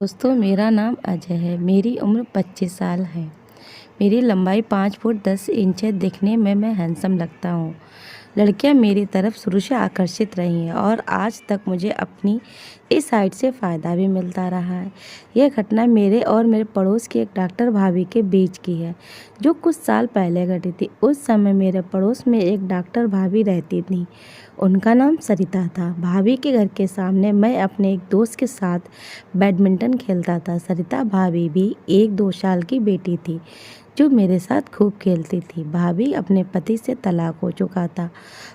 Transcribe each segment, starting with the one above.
दोस्तों, मेरा नाम अजय है। मेरी उम्र 25 साल है। मेरी लंबाई 5 फुट 10 इंच है। दिखने में मैं हैंडसम लगता हूँ। लड़कियाँ मेरी तरफ शुरू से आकर्षित रही हैं और आज तक मुझे अपनी इस हाइट से फ़ायदा भी मिलता रहा है। यह घटना मेरे और मेरे पड़ोस की एक डॉक्टर भाभी के बीच की है, जो कुछ साल पहले घटी थी। उस समय मेरे पड़ोस में एक डॉक्टर भाभी रहती थी। उनका नाम सरिता था। भाभी के घर के सामने मैं अपने एक दोस्त के साथ बैडमिंटन खेलता था। सरिता भाभी भी 1-2 साल की बेटी थी, जो मेरे साथ खूब खेलती थी। भाभी अपने पति से तलाक हो चुका था।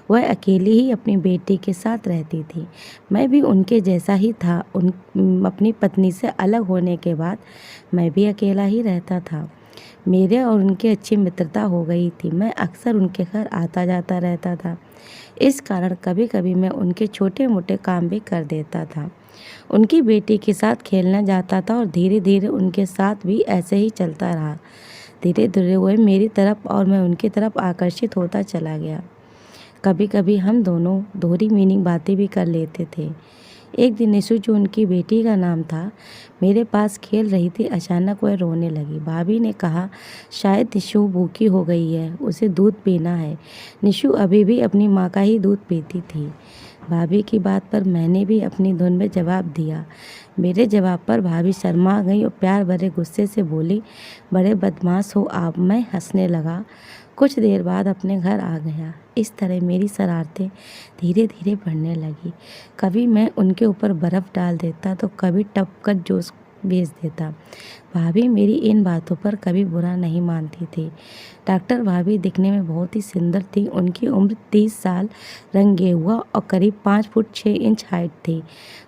वह अकेली ही अपनी बेटी के साथ रहती थी। मैं भी उनके जैसा ही था। अपनी पत्नी से अलग होने के बाद मैं भी अकेला ही रहता था। मेरे और उनकी अच्छी मित्रता हो गई थी। मैं अक्सर उनके घर आता जाता रहता था। इस कारण कभी-कभी मैं उनके छोटे-मोटे काम भी कर देता था। उनकी बेटी के साथ खेलने जाता था और धीरे-धीरे उनके साथ भी ऐसे ही चलता रहा। धीरे-धीरे वह मेरी तरफ और मैं उनकी तरफ आकर्षित होता चला गया। कभी-कभी हम दोनों दोहरी मीनिंग बातें भी कर लेते थे। एक दिन निशु, जो उनकी बेटी का नाम था, मेरे पास खेल रही थी। अचानक वह रोने लगी। भाभी ने कहा, शायद निशु भूखी हो गई है, उसे दूध पीना है। निशु अभी भी अपनी माँ का ही दूध पीती थी। भाभी की बात पर मैंने भी अपनी धुन में जवाब दिया। मेरे जवाब पर भाभी शर्मा गई और प्यार भरे गुस्से से बोली, बड़े बदमाश हो आप। मैं हंसने लगा। कुछ देर बाद अपने घर आ गया। इस तरह मेरी शरारतें धीरे धीरे बढ़ने लगी। कभी मैं उनके ऊपर बर्फ़ डाल देता तो कभी टप कर जूस भेज देता। भाभी मेरी इन बातों पर कभी बुरा नहीं मानती थी। डॉक्टर भाभी दिखने में बहुत ही सुंदर थी। उनकी उम्र 30 साल, रंग गेहुआ और करीब 5 फुट 6 इंच हाइट थी।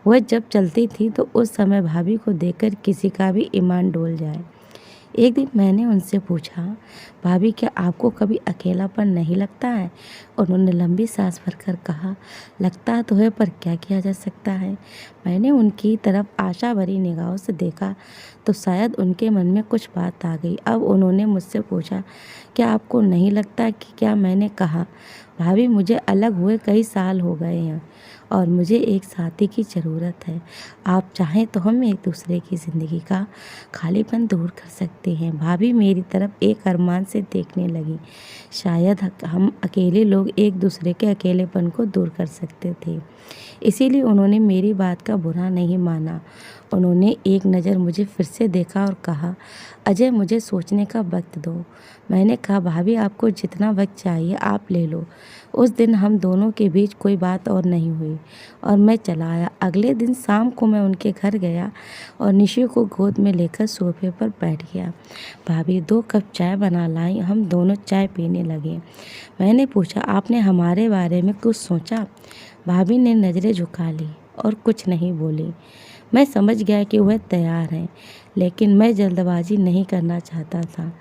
वह जब चलती थी तो उस समय भाभी को देखकर किसी का भी ईमान डोल जाए। एक दिन मैंने उनसे पूछा, भाभी क्या आपको कभी अकेलापन नहीं लगता है? उन्होंने लंबी सांस भरकर कहा, लगता तो है, पर क्या किया जा सकता है। मैंने उनकी तरफ आशा भरी निगाहों से देखा तो शायद उनके मन में कुछ बात आ गई। अब उन्होंने मुझसे पूछा, क्या आपको नहीं लगता कि क्या? मैंने कहा, भाभी मुझे अलग हुए कई साल हो गए हैं और मुझे एक साथी की ज़रूरत है। आप चाहें तो हम एक दूसरे की ज़िंदगी का खालीपन दूर कर सकते हैं। भाभी मेरी तरफ एक अरमान से देखने लगी। शायद हम अकेले लोग एक दूसरे के अकेलेपन को दूर कर सकते थे। इसीलिए उन्होंने मेरी बात का बुरा नहीं माना। उन्होंने एक नज़र मुझे फिर से देखा और कहा, अजय मुझे सोचने का वक्त दो। मैंने कहा, भाभी आपको जितना वक्त चाहिए आप ले लो। उस दिन हम दोनों के बीच कोई बात और नहीं हुई और मैं चला आया। अगले दिन शाम को मैं उनके घर गया और निशु को गोद में लेकर सोफे पर बैठ गया। भाभी 2 कप चाय बना लाई। हम दोनों चाय पीने लगे। मैंने पूछा, आपने हमारे बारे में कुछ सोचा? भाभी ने नज़रें झुका ली और कुछ नहीं बोली। मैं समझ गया कि वह तैयार हैं, लेकिन मैं जल्दबाजी नहीं करना चाहता था।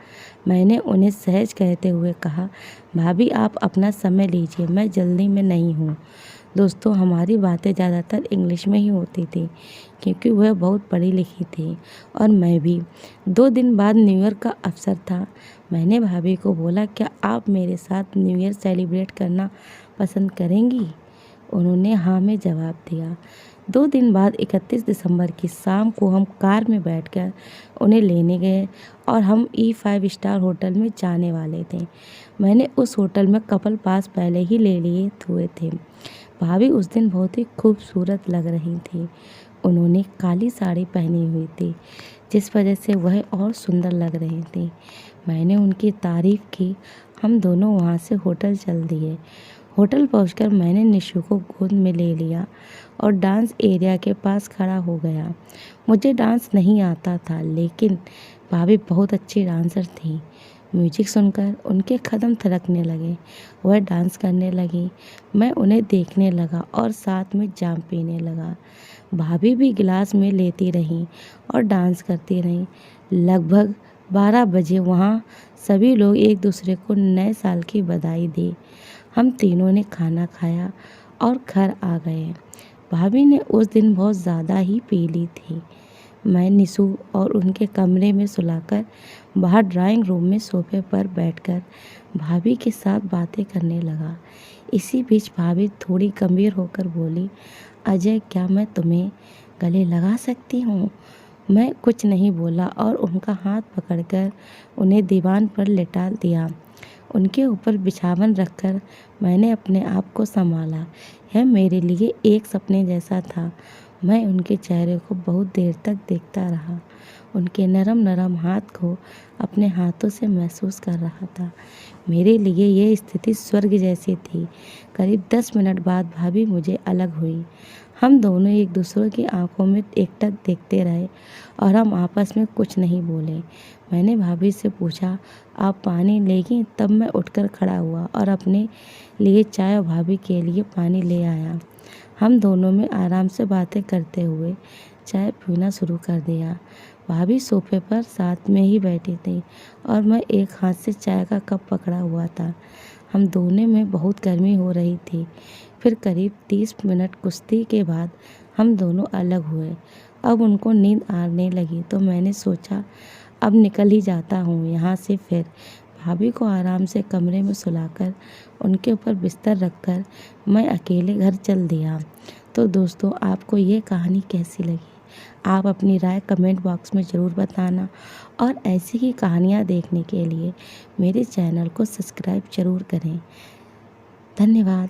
मैंने उन्हें सहज कहते हुए कहा, भाभी आप अपना समय लीजिए, मैं जल्दी में नहीं हूँ। दोस्तों, हमारी बातें ज़्यादातर इंग्लिश में ही होती थी, क्योंकि वह बहुत पढ़ी लिखी थी और मैं भी। 2 दिन बाद न्यू ईयर का अवसर था। मैंने भाभी को बोला, क्या आप मेरे साथ न्यू ईयर सेलिब्रेट करना पसंद करेंगी? उन्होंने हाँ में जवाब दिया। 2 दिन बाद 31 दिसंबर की शाम को हम कार में बैठकर उन्हें लेने गए और हम E5 स्टार होटल में जाने वाले थे। मैंने उस होटल में कपल पास पहले ही ले लिए हुए थे। भाभी उस दिन बहुत ही खूबसूरत लग रही थी। उन्होंने काली साड़ी पहनी हुई थी, जिस वजह से वह और सुंदर लग रही थी। मैंने उनकी तारीफ़ की। हम दोनों वहाँ से होटल चल दिए। होटल पहुंचकर मैंने निशु को गोद में ले लिया और डांस एरिया के पास खड़ा हो गया। मुझे डांस नहीं आता था, लेकिन भाभी बहुत अच्छी डांसर थी। म्यूजिक सुनकर उनके कदम थिरकने लगे। वह डांस करने लगी। मैं उन्हें देखने लगा और साथ में जाम पीने लगा। भाभी भी गिलास में लेती रहीं और डांस करती रहीं। लगभग 12 बजे वहाँ सभी लोग एक दूसरे को नए साल की बधाई दी। हम तीनों ने खाना खाया और घर आ गए। भाभी ने उस दिन बहुत ज़्यादा ही पी ली थी। मैं निशु और उनके कमरे में सुलाकर बाहर ड्राइंग रूम में सोफे पर बैठकर भाभी के साथ बातें करने लगा। इसी बीच भाभी थोड़ी गंभीर होकर बोली, अजय क्या मैं तुम्हें गले लगा सकती हूँ? मैं कुछ नहीं बोला और उनका हाथ पकड़कर उन्हें दीवान पर लेटा दिया। उनके ऊपर बिछावन रखकर मैंने अपने आप को संभाला। यह मेरे लिए एक सपने जैसा था। मैं उनके चेहरे को बहुत देर तक देखता रहा। उनके नरम नरम हाथ को अपने हाथों से महसूस कर रहा था। मेरे लिए यह स्थिति स्वर्ग जैसी थी। करीब 10 मिनट बाद भाभी मुझे अलग हुई। हम दोनों एक दूसरे की आंखों में एकटक देखते रहे और हम आपस में कुछ नहीं बोले। मैंने भाभी से पूछा, आप पानी लेंगी? तब मैं उठकर खड़ा हुआ और अपने लिए चाय और भाभी के लिए पानी ले आया। हम दोनों में आराम से बातें करते हुए चाय पीना शुरू कर दिया। भाभी सोफे पर साथ में ही बैठी थी और मैं एक हाथ से चाय का कप पकड़ा हुआ था। हम दोनों में बहुत गर्मी हो रही थी। फिर करीब 30 मिनट कुश्ती के बाद हम दोनों अलग हुए। अब उनको नींद आने लगी तो मैंने सोचा अब निकल ही जाता हूँ यहाँ से। फिर भाभी को आराम से कमरे में सुलाकर उनके ऊपर बिस्तर रखकर मैं अकेले घर चल दिया। तो दोस्तों, आपको ये कहानी कैसी लगी? आप अपनी राय कमेंट बॉक्स में ज़रूर बताना और ऐसी ही कहानियाँ देखने के लिए मेरे चैनल को सब्सक्राइब ज़रूर करें। धन्यवाद।